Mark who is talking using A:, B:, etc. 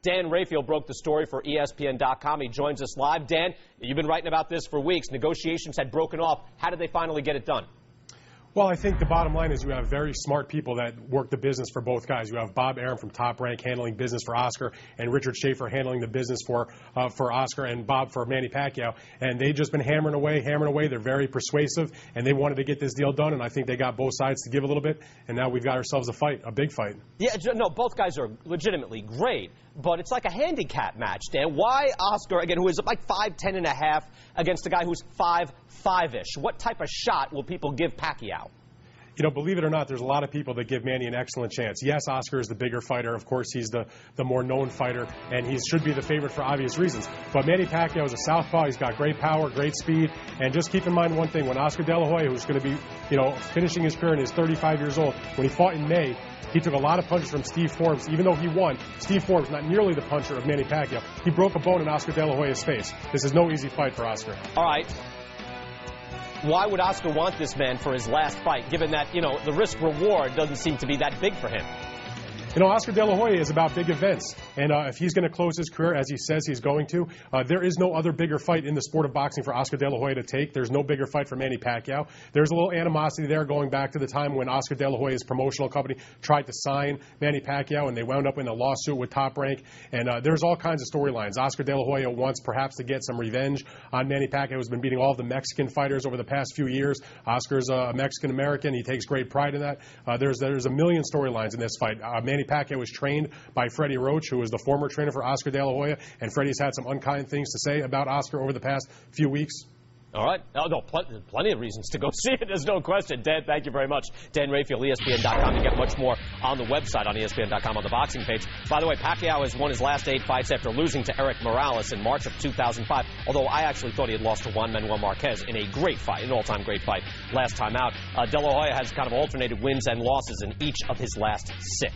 A: Dan Rayfield broke the story for ESPN.com. He joins us live. Dan, you've been writing about this for weeks. Negotiations had broken off. How did they finally get it done?
B: Well, I think the bottom line is you have very smart people that work the business for both guys. You have Bob Arum from Top Rank handling business for Oscar, and Richard Schaefer handling the business for Oscar, and Bob for Manny Pacquiao. And they've just been hammering away. They're very persuasive, and they wanted to get this deal done, and I think they got both sides to give a little bit, and now we've got ourselves a fight, a big fight. Yeah,
A: no, both guys are legitimately great, but it's like a handicap match, Dan. Why Oscar, again, who is like 5'10 and a half, against a guy who's 5'5-ish? What type of shot will people give Pacquiao?
B: You know, believe it or not, there's a lot of people that give Manny an excellent chance. Yes, Oscar is the bigger fighter. Of course, he's the more known fighter, and he should be the favorite for obvious reasons. But Manny Pacquiao is a southpaw. He's got great power, great speed. And just keep in mind one thing. When Oscar De La Hoya, who's going to be, finishing his career and is 35 years old, when he fought in May, he took a lot of punches from Steve Forbes. Even though he won, Steve Forbes, not nearly the puncher of Manny Pacquiao, he broke a bone in Oscar De La Hoya's face. This is no easy fight for Oscar.
A: All right. Why would Oscar want this man for his last fight, given that, the risk-reward doesn't seem to be that big for him?
B: Oscar De La Hoya is about big events, and if he's going to close his career, as he says he's going to, there is no other bigger fight in the sport of boxing for Oscar De La Hoya to take. There's no bigger fight for Manny Pacquiao. There's a little animosity there going back to the time when Oscar De La Hoya's promotional company tried to sign Manny Pacquiao, and they wound up in a lawsuit with Top Rank, and there's all kinds of storylines. Oscar De La Hoya wants perhaps to get some revenge on Manny Pacquiao, who's been beating all of the Mexican fighters over the past few years. Oscar's a Mexican-American. He takes great pride in that. There's a million storylines in this fight. Manny Pacquiao was trained by Freddie Roach, who was the former trainer for Oscar De La Hoya, and Freddie's had some unkind things to say about Oscar over the past few weeks.
A: All right. Oh, no, plenty of reasons to go see it. There's no question. Dan, thank you very much. Dan Rayfield, ESPN.com. You get much more on the website on ESPN.com on the boxing page. By the way, Pacquiao has won his last 8 fights after losing to Eric Morales in March of 2005, although I actually thought he had lost to Juan Manuel Marquez in a great fight, an all-time great fight last time out. De La Hoya has kind of alternated wins and losses in each of his last 6.